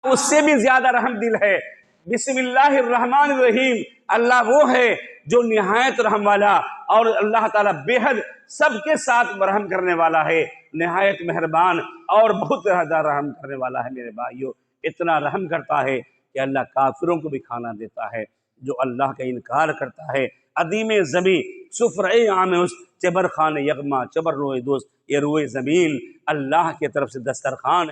اس سے بھی زیادہ رحم دل ہے۔ بسم اللہ الرحمن الرحیم، اللہ وہ ہے جو نہایت رحم والا، اور اللہ تعالیٰ بے حد سب کے ساتھ رحم کرنے والا ہے، نہایت مہربان اور بہت زیادہ رحم کرنے والا ہے۔ میرے بھائیو، اتنا رحم کرتا ہے کہ اللہ کافروں کو بھی کھانا دیتا ہے، جو اللہ کا انکار کرتا ہے۔ عدیم زمیں سفرے آموز چبر خان یغما چبر روئے دوست، یہ روئے زمین اللہ کی طرف سے دسترخوان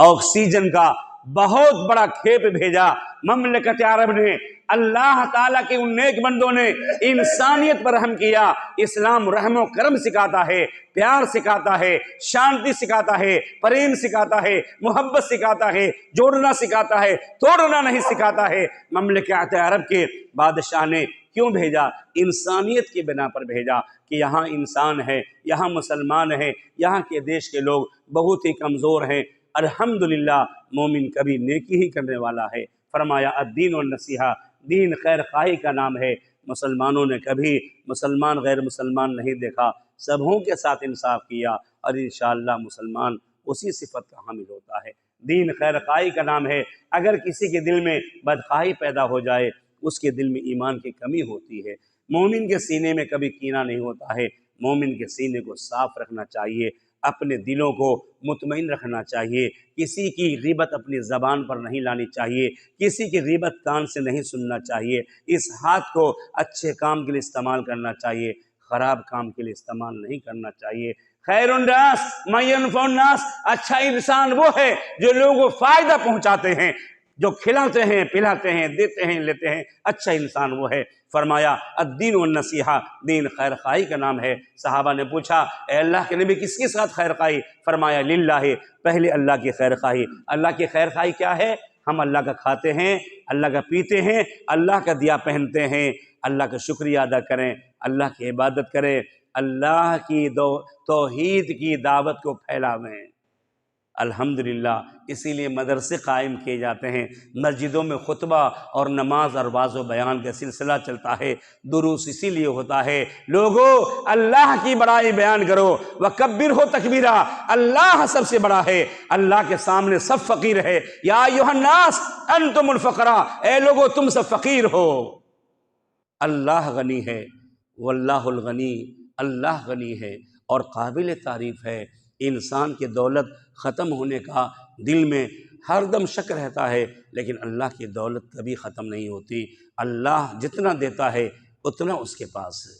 آکسیجن کا بہت بڑا کھیپ بھیجا مملکت عرب نے۔ اللہ تعالیٰ کے ان نیک بندوں نے انسانیت پر رحم کیا۔ اسلام رحم و کرم سکھاتا ہے، پیار سکھاتا ہے، شانتی سکھاتا ہے، پریم سکھاتا ہے، محبت سکھاتا ہے، جوڑنا سکھاتا ہے، توڑنا نہیں سکھاتا ہے۔ مملکت عرب کے بادشاہ نے کیوں بھیجا؟ انسانیت کی بنا پر بھیجا کہ یہاں انسان ہے، یہاں مسلمان ہے، یہاں کے دیش کے لوگ بہت ہی کمزور ہیں۔ الحمدللہ مومن کبھی نیکی ہی کرنے والا ہے۔ فرمایا الدین والنصیحہ، دین خیر خواہی کا نام ہے۔ مسلمانوں نے کبھی مسلمان غیر مسلمان نہیں دیکھا، سبوں کے ساتھ انصاف کیا، اور انشاءاللہ مسلمان اسی صفت کا حامل ہوتا ہے۔ دین خیر خواہی کا نام ہے۔ اگر کسی کے دل میں بدخواہی پیدا ہو جائے، اس کے دل میں ایمان کی کمی ہوتی ہے۔ مومن کے سینے میں کبھی کینہ نہیں ہوتا ہے۔ مومن کے سینے کو صاف رکھنا چاہیے، اپنے دلوں کو مطمئن رکھنا چاہیے، کسی کی غیبت اپنی زبان پر نہیں لانی چاہیے، کسی کی غیبت کان سے نہیں سننا چاہیے۔ اس ہاتھ کو اچھے کام کے لیے استعمال کرنا چاہیے، خراب کام کے لیے استعمال نہیں کرنا چاہیے۔ خیر الناس من ينفع الناس، اچھا انسان وہ ہے جو لوگوں کو فائدہ پہنچاتے ہیں، جو کھلاتے ہیں، پلاتے ہیں، دیتے ہیں، لیتے ہیں، اچھا انسان وہ ہے۔ فرمایا الدین والنصیحہ، دین خیر خواہی کا نام ہے۔ صحابہ نے پوچھا اے اللہ کے نبی کس کے ساتھ خیر خواہی؟ فرمایا للہ، پہلے اللہ کی خیر خواہی۔ اللہ کی خیر خواہی کیا ہے؟ ہم اللہ کا کھاتے ہیں، اللہ کا پیتے ہیں، اللہ کا دیا پہنتے ہیں، اللہ کا شکریہ ادا کریں، اللہ کی عبادت کریں، اللہ کی توحید کی دعوت کو پھیلاویں۔ الحمدللہ اسی لیے مدرسے قائم کیے جاتے ہیں، مسجدوں میں خطبہ اور نماز اور واعظ و بیان کا سلسلہ چلتا ہے، دروس اسی لیے ہوتا ہے۔ لوگو اللہ کی بڑائی بیان کرو، وکبرہ تکبیرا، اللہ سب سے بڑا ہے، اللہ کے سامنے سب فقیر ہے۔ یا ایھا الناس انتم الفقراء، اے لوگو تم سب فقیر ہو، اللہ غنی ہے، واللہ الغنی، اللہ غنی ہے اور قابل تعریف ہے۔ انسان کی دولت ختم ہونے کا دل میں ہر دم شک رہتا ہے، لیکن اللہ کی دولت کبھی ختم نہیں ہوتی۔ اللہ جتنا دیتا ہے اتنا اس کے پاس ہے۔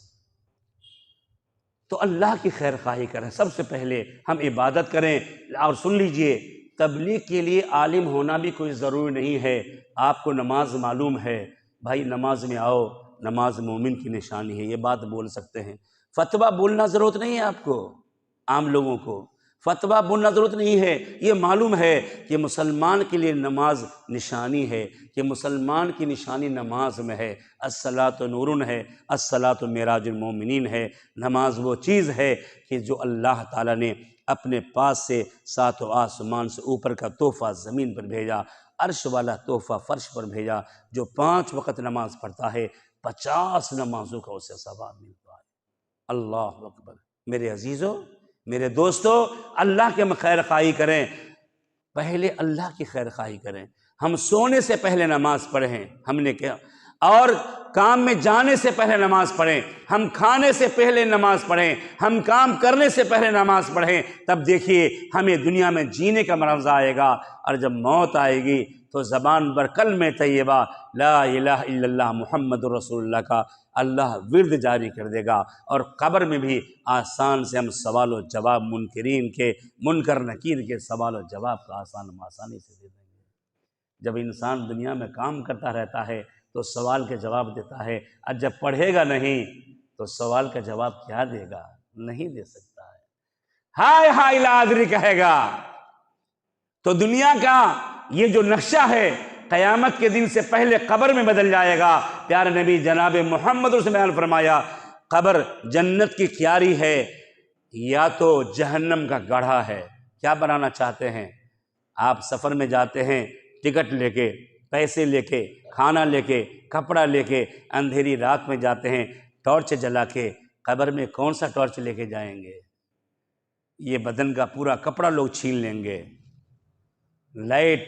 تو اللہ کی خیر خواہی کریں، سب سے پہلے ہم عبادت کریں۔ اور سن لیجئے، تبلیغ کے لیے عالم ہونا بھی کوئی ضروری نہیں ہے۔ آپ کو نماز معلوم ہے، بھائی نماز میں آؤ، نماز مومن کی نشانی ہے، یہ بات بول سکتے ہیں۔ فتویٰ بولنا ضرورت نہیں ہے، آپ کو عام لوگوں کو فتویٰ بولنا ضرورت نہیں ہے۔ یہ معلوم ہے کہ مسلمان کے لیے نماز نشانی ہے، کہ مسلمان کی نشانی نماز میں ہے۔ الصلاۃ نور ہے، الصلاۃ معراج المومنین ہے۔ نماز وہ چیز ہے کہ جو اللہ تعالیٰ نے اپنے پاس سے ساتوں آسمان سے اوپر کا تحفہ زمین پر بھیجا، عرش والا تحفہ فرش پر بھیجا۔ جو 5 وقت نماز پڑھتا ہے 50 نمازوں کا اسے ثواب ملتا ہے۔ اللہ اکبر۔ میرے عزیزو، میرے دوستو، اللہ کے خیر خواہی کریں، پہلے اللہ کی خیر خواہی کریں۔ ہم سونے سے پہلے نماز پڑھیں، ہم نے کیا، اور کام میں جانے سے پہلے نماز پڑھیں، ہم کھانے سے پہلے نماز پڑھیں، ہم کام کرنے سے پہلے نماز پڑھیں۔ تب دیکھیے ہمیں دنیا میں جینے کا مزہ آئے گا، اور جب موت آئے گی تو زبان پر کلمہ طیبہ لا الہ الا اللہ محمد رسول اللہ کا اللہ ورد جاری کر دے گا، اور قبر میں بھی آسان سے ہم سوال و جواب، منکرین کے، منکر نکیر کے سوال و جواب کا آسانی سے دے دیں گے۔ جب انسان دنیا میں کام کرتا رہتا ہے تو سوال کے جواب دیتا ہے، اور جب پڑھے گا نہیں تو سوال کا جواب کیا دے گا؟ نہیں دے سکتا ہے، ہائے ہائے لا ادری کہے گا۔ تو دنیا کا یہ جو نقشہ ہے قیامت کے دن سے پہلے قبر میں بدل جائے گا۔ پیارے نبی جناب محمد نے بیان فرمایا، قبر جنت کی کیاری ہے یا تو جہنم کا گڑھا ہے۔ کیا بنانا چاہتے ہیں آپ؟ سفر میں جاتے ہیں، ٹکٹ لے کے، پیسے لے کے، کھانا لے کے، کپڑا لے کے، اندھیری رات میں جاتے ہیں ٹارچ جلا کے، قبر میں کون سا ٹارچ لے کے جائیں گے؟ یہ بدن کا پورا کپڑا لوگ چھین لیں گے، لائٹ